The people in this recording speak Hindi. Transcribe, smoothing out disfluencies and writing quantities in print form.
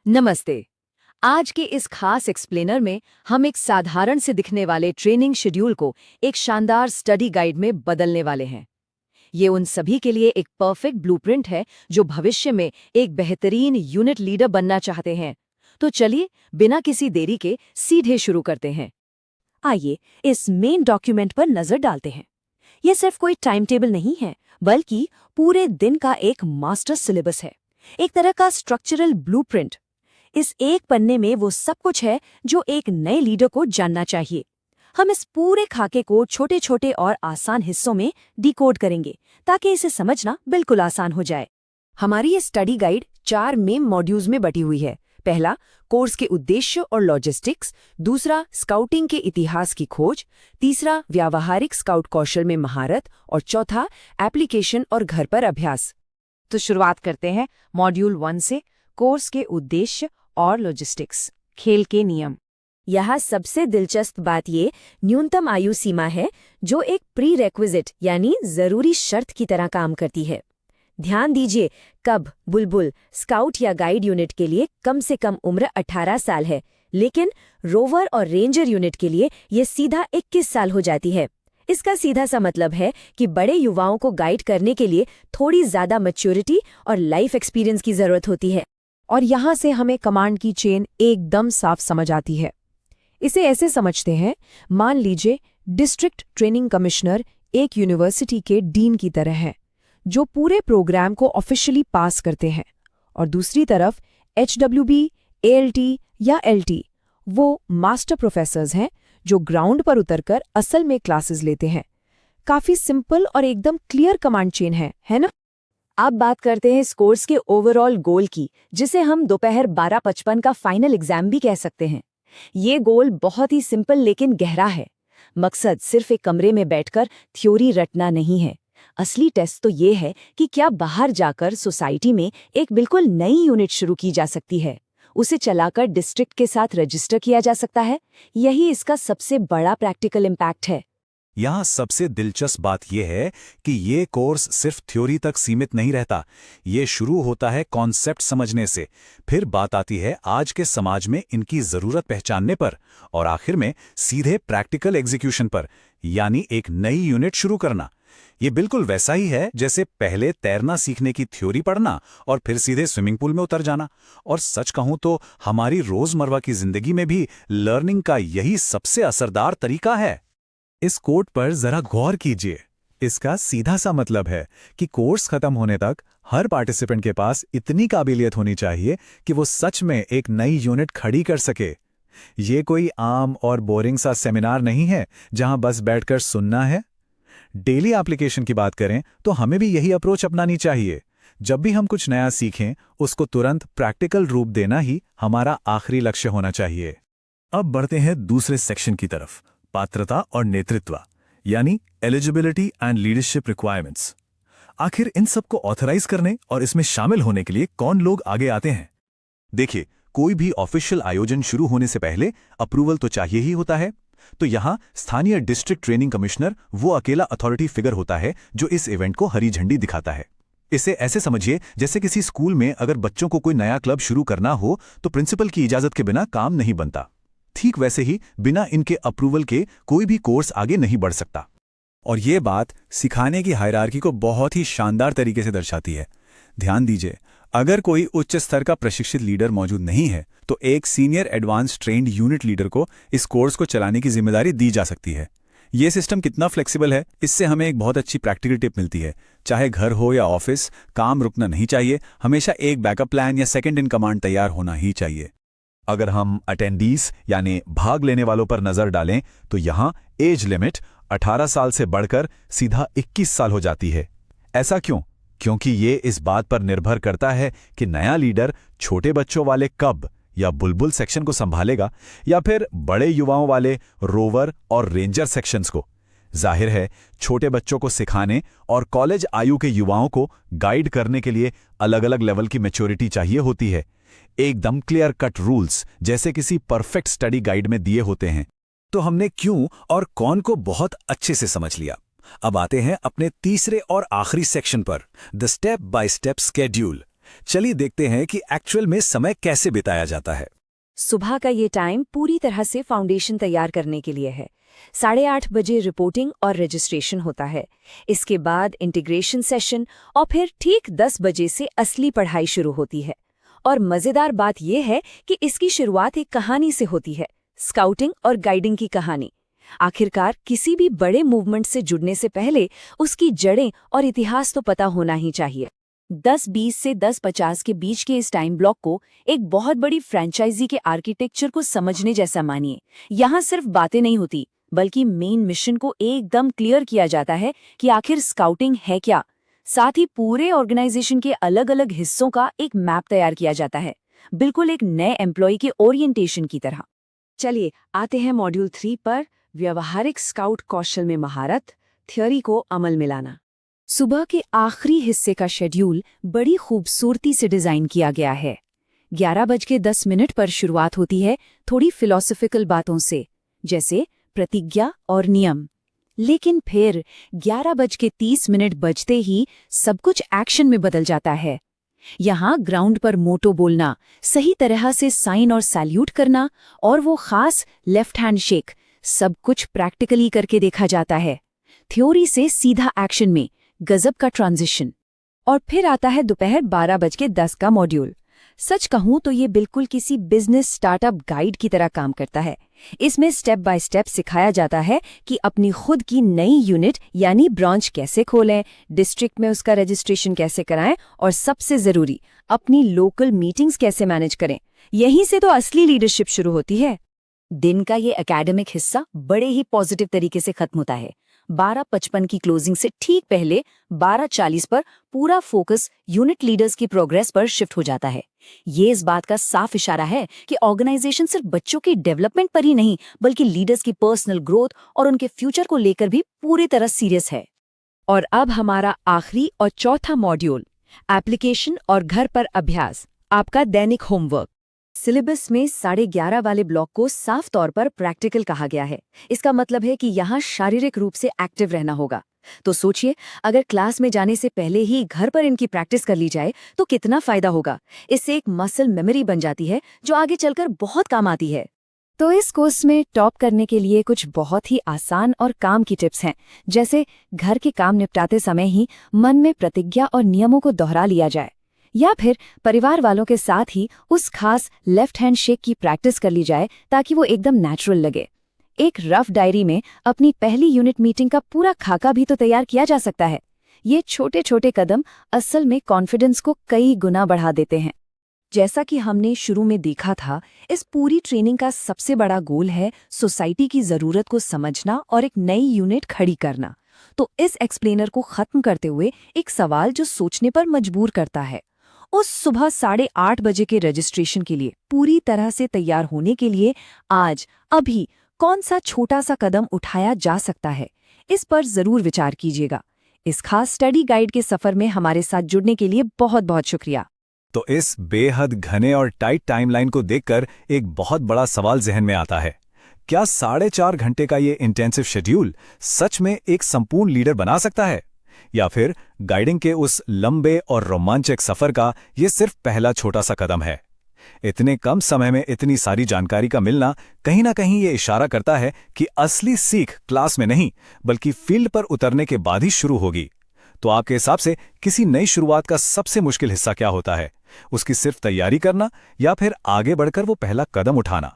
नमस्ते। आज के इस खास एक्सप्लेनर में हम एक साधारण से दिखने वाले ट्रेनिंग शेड्यूल को एक शानदार स्टडी गाइड में बदलने वाले हैं। ये उन सभी के लिए एक परफेक्ट ब्लूप्रिंट है जो भविष्य में एक बेहतरीन यूनिट लीडर बनना चाहते हैं। तो चलिए बिना किसी देरी के सीधे शुरू करते हैं। आइए इस मेन डॉक्यूमेंट पर नजर डालते हैं। ये सिर्फ कोई टाइम टेबल नहीं है, बल्कि पूरे दिन का एक मास्टर सिलेबस है, एक तरह का स्ट्रक्चरल ब्लूप्रिंट। इस एक पन्ने में वो सब कुछ है जो एक नए लीडर को जानना चाहिए। हम इस पूरे खाके को छोटे छोटे और आसान हिस्सों में डिकोड करेंगे ताकि इसे समझना बिल्कुल आसान हो जाए। हमारी ये स्टडी गाइड 4 मेन मॉड्यूल्स में बटी हुई है। पहला, कोर्स के उद्देश्य और लॉजिस्टिक्स। दूसरा, स्काउटिंग के इतिहास की खोज। तीसरा, व्यावहारिक स्काउट कौशल में महारत। और चौथा, एप्लीकेशन और घर पर अभ्यास। तो शुरुआत करते हैं मॉड्यूल 1 से, कोर्स के उद्देश्य और लॉजिस्टिक्स, खेल के नियम। यहाँ सबसे दिलचस्प बात ये न्यूनतम आयु सीमा है, जो एक प्री रेक्विजिट यानी जरूरी शर्त की तरह काम करती है। ध्यान दीजिए, कब बुलबुल स्काउट या गाइड यूनिट के लिए कम से कम उम्र 18 साल है, लेकिन रोवर और रेंजर यूनिट के लिए ये सीधा 21 साल हो जाती है। इसका सीधा सा मतलब है कि बड़े युवाओं को गाइड करने के लिए थोड़ी ज्यादा मैच्योरिटी और लाइफ एक्सपीरियंस की जरूरत होती है। और यहाँ से हमें कमांड की चेन एकदम साफ समझ आती है। इसे ऐसे समझते हैं, मान लीजिए डिस्ट्रिक्ट ट्रेनिंग कमिश्नर एक यूनिवर्सिटी के डीन की तरह है, जो पूरे प्रोग्राम को ऑफिशियली पास करते हैं। और दूसरी तरफ HWB, ALT या LT वो मास्टर प्रोफेसर्स हैं, जो ग्राउंड पर उतरकर असल में क्लासेस लेते हैं। काफी सिंपल और एकदम क्लियर कमांड चेन है ना? अब बात करते हैं इस कोर्स के ओवरऑल गोल की, जिसे हम दोपहर 12:55 का फाइनल एग्जाम भी कह सकते हैं। ये गोल बहुत ही सिंपल लेकिन गहरा है। मकसद सिर्फ एक कमरे में बैठकर थ्योरी रटना नहीं है। असली टेस्ट तो ये है कि क्या बाहर जाकर सोसाइटी में एक बिल्कुल नई यूनिट शुरू की जा सकती है, उसे चलाकर डिस्ट्रिक्ट के साथ रजिस्टर किया जा सकता है। यही इसका सबसे बड़ा प्रैक्टिकल इम्पैक्ट है। यहाँ सबसे दिलचस्प बात यह है कि ये कोर्स सिर्फ थ्योरी तक सीमित नहीं रहता। ये शुरू होता है कॉन्सेप्ट समझने से, फिर बात आती है आज के समाज में इनकी ज़रूरत पहचानने पर, और आखिर में सीधे प्रैक्टिकल एग्जीक्यूशन पर, यानी एक नई यूनिट शुरू करना। ये बिल्कुल वैसा ही है जैसे पहले तैरना सीखने की थ्योरी पढ़ना और फिर सीधे स्विमिंग पूल में उतर जाना। और सच कहूँ तो हमारी रोज़मर्रा की ज़िंदगी में भी लर्निंग का यही सबसे असरदार तरीका है। इस कोड पर जरा गौर कीजिए। इसका सीधा सा मतलब है कि कोर्स खत्म होने तक हर पार्टिसिपेंट के पास इतनी काबिलियत होनी चाहिए कि वो सच में एक नई यूनिट खड़ी कर सके। ये कोई आम और बोरिंग सा सेमिनार नहीं है जहां बस बैठकर सुनना है। डेली एप्लीकेशन की बात करें तो हमें भी यही अप्रोच अपनानी चाहिए। जब भी हम कुछ नया सीखें, उसको तुरंत प्रैक्टिकल रूप देना ही हमारा आखिरी लक्ष्य होना चाहिए। अब बढ़ते हैं दूसरे सेक्शन की तरफ, पात्रता और नेतृत्व, यानी एलिजिबिलिटी एंड लीडरशिप रिक्वायरमेंट्स। आखिर इन सबको ऑथराइज करने और इसमें शामिल होने के लिए कौन लोग आगे आते हैं? देखिए, कोई भी ऑफिशियल आयोजन शुरू होने से पहले अप्रूवल तो चाहिए ही होता है। तो यहाँ स्थानीय डिस्ट्रिक्ट ट्रेनिंग कमिश्नर वो अकेला अथॉरिटी फिगर होता है जो इस इवेंट को हरी झंडी दिखाता है। इसे ऐसे समझिए जैसे किसी स्कूल में अगर बच्चों को कोई नया क्लब शुरू करना हो तो प्रिंसिपल की इजाजत के बिना काम नहीं बनता। ठीक वैसे ही बिना इनके अप्रूवल के कोई भी कोर्स आगे नहीं बढ़ सकता। और ये बात सिखाने की हायरार्की को बहुत ही शानदार तरीके से दर्शाती है। ध्यान दीजिए, अगर कोई उच्च स्तर का प्रशिक्षित लीडर मौजूद नहीं है तो एक senior advance trend unit leader को इस कोर्स को चलाने की जिम्मेदारी दी जा सकती है। ये सिस्टम कितना फ्लेक्सिबल है, इससे हमें एक बहुत अच्छी प्रैक्टिकल टिप मिलती है। चाहे घर हो या ऑफिस, काम रुकना नहीं चाहिए। हमेशा एक बैकअप प्लान या सेकंड इन कमांड तैयार होना ही चाहिए। अगर हम अटेंडीज यानी भाग लेने वालों पर नजर डालें तो यहाँ एज लिमिट 18 साल से बढ़कर सीधा 21 साल हो जाती है। ऐसा क्यों? क्योंकि ये इस बात पर निर्भर करता है कि नया लीडर छोटे बच्चों वाले कब या बुलबुल सेक्शन को संभालेगा या फिर बड़े युवाओं वाले रोवर और रेंजर सेक्शंस को। जाहिर है, छोटे बच्चों को सिखाने और कॉलेज आयु के युवाओं को गाइड करने के लिए अलग अलग लेवल की मैच्योरिटी चाहिए होती है। एकदम क्लियर कट रूल्स जैसे किसी परफेक्ट स्टडी गाइड में दिए होते हैं। तो हमने क्यों और कौन को बहुत अच्छे से समझ लिया। अब आते हैं अपने तीसरे और आखिरी सेक्शन पर, the step by step schedule, चलिए देखते हैं कि एक्चुअल में समय कैसे बिताया जाता है। सुबह का ये टाइम पूरी तरह से फाउंडेशन तैयार करने के लिए है। 8:30 बजे रिपोर्टिंग और रजिस्ट्रेशन होता है। इसके बाद इंटीग्रेशन सेशन और फिर ठीक 10 बजे से असली पढ़ाई शुरू होती है। और मज़ेदार बात यह है कि इसकी शुरुआत एक कहानी से होती है, स्काउटिंग और गाइडिंग की कहानी। आखिरकार किसी भी बड़े मूवमेंट से जुड़ने से पहले उसकी जड़ें और इतिहास तो पता होना ही चाहिए। 10-20 से 10-50 के बीच के इस टाइम ब्लॉक को एक बहुत बड़ी फ्रेंचाइजी के आर्किटेक्चर को समझने जैसा मानिए। यहाँ सिर्फ बातें नहीं होती, बल्कि मेन मिशन को एकदम क्लियर किया जाता है कि आखिर स्काउटिंग है क्या। साथ ही पूरे ऑर्गेनाइजेशन के अलग अलग हिस्सों का एक मैप तैयार किया जाता है, बिल्कुल एक नए एम्प्लॉय के ओरिएंटेशन की तरह। चलिए आते हैं मॉड्यूल 3 पर, व्यवहारिक स्काउट कौशल में महारत, थ्योरी को अमल में लाना। सुबह के आखिरी हिस्से का शेड्यूल बड़ी खूबसूरती से डिजाइन किया गया है। 11:10 पर शुरुआत होती है थोड़ी फिलॉसफिकल बातों से, जैसे प्रतिज्ञा और नियम। लेकिन फिर 11:30 बजते ही सब कुछ एक्शन में बदल जाता है। यहाँ ग्राउंड पर मोटो बोलना, सही तरह से साइन और सैल्यूट करना और वो खास लेफ्ट हैंड शेक, सब कुछ प्रैक्टिकली करके देखा जाता है। थ्योरी से सीधा एक्शन में, गजब का ट्रांजिशन। और फिर आता है दोपहर 12:10 का मॉड्यूल। सच कहूं तो ये बिल्कुल किसी बिजनेस स्टार्टअप गाइड की तरह काम करता है। इसमें स्टेप बाय स्टेप सिखाया जाता है कि अपनी खुद की नई यूनिट यानी ब्रांच कैसे खोलें, डिस्ट्रिक्ट में उसका रजिस्ट्रेशन कैसे कराएं और सबसे जरूरी अपनी लोकल मीटिंग्स कैसे मैनेज करें। यहीं से तो असली लीडरशिप शुरू होती है। दिन का ये एकेडमिक हिस्सा बड़े ही पॉजिटिव तरीके से खत्म होता है। 12:55 की क्लोजिंग से ठीक पहले 12:40 पर पूरा फोकस यूनिट लीडर्स की प्रोग्रेस पर शिफ्ट हो जाता है। ये इस बात का साफ इशारा है कि ऑर्गेनाइजेशन सिर्फ बच्चों की डेवलपमेंट पर ही नहीं, बल्कि लीडर्स की पर्सनल ग्रोथ और उनके फ्यूचर को लेकर भी पूरी तरह सीरियस है। और अब हमारा आखिरी और चौथा मॉड्यूल, एप्लीकेशन और घर पर अभ्यास, आपका दैनिक होमवर्क। सिलेबस में 11:30 वाले ब्लॉक को साफ तौर पर प्रैक्टिकल कहा गया है। इसका मतलब है कि यहाँ शारीरिक रूप से एक्टिव रहना होगा। तो सोचिए, अगर क्लास में जाने से पहले ही घर पर इनकी प्रैक्टिस कर ली जाए तो कितना फायदा होगा। इससे एक मसल मेमोरी बन जाती है जो आगे चलकर बहुत काम आती है। तो इस कोर्स में टॉप करने के लिए कुछ बहुत ही आसान और काम की टिप्स हैं, जैसे घर के काम निपटाते समय ही मन में प्रतिज्ञा और नियमों को दोहरा लिया जाए, या फिर परिवार वालों के साथ ही उस खास लेफ्ट हैंड शेक की प्रैक्टिस कर ली जाए ताकि वो एकदम नेचुरल लगे। एक रफ डायरी में अपनी पहली यूनिट मीटिंग का पूरा खाका भी तो तैयार किया जा सकता है। ये छोटे छोटे कदम असल में कॉन्फिडेंस को कई गुना बढ़ा देते हैं। जैसा कि हमने शुरू में देखा था, इस पूरी ट्रेनिंग का सबसे बड़ा गोल है सोसाइटी की ज़रूरत को समझना और एक नई यूनिट खड़ी करना। तो इस एक्सप्लेनर को ख़त्म करते हुए एक सवाल जो सोचने पर मजबूर करता है, उस सुबह 8:30 बजे के रजिस्ट्रेशन के लिए पूरी तरह से तैयार होने के लिए आज अभी कौन सा छोटा सा कदम उठाया जा सकता है, इस पर जरूर विचार कीजिएगा। इस खास स्टडी गाइड के सफर में हमारे साथ जुड़ने के लिए बहुत बहुत शुक्रिया। तो इस बेहद घने और टाइट टाइमलाइन को देखकर एक बहुत बड़ा सवाल जहन में आता है, क्या 4.5 घंटे का ये इंटेंसिव शेड्यूल सच में एक संपूर्ण लीडर बना सकता है, या फिर गाइडिंग के उस लंबे और रोमांचक सफर का ये सिर्फ पहला छोटा सा कदम है। इतने कम समय में इतनी सारी जानकारी का मिलना कहीं ना कहीं ये इशारा करता है कि असली सीख क्लास में नहीं बल्कि फील्ड पर उतरने के बाद ही शुरू होगी। तो आपके हिसाब से किसी नई शुरुआत का सबसे मुश्किल हिस्सा क्या होता है? उसकी सिर्फ तैयारी करना या फिर आगे बढ़कर वो पहला कदम उठाना?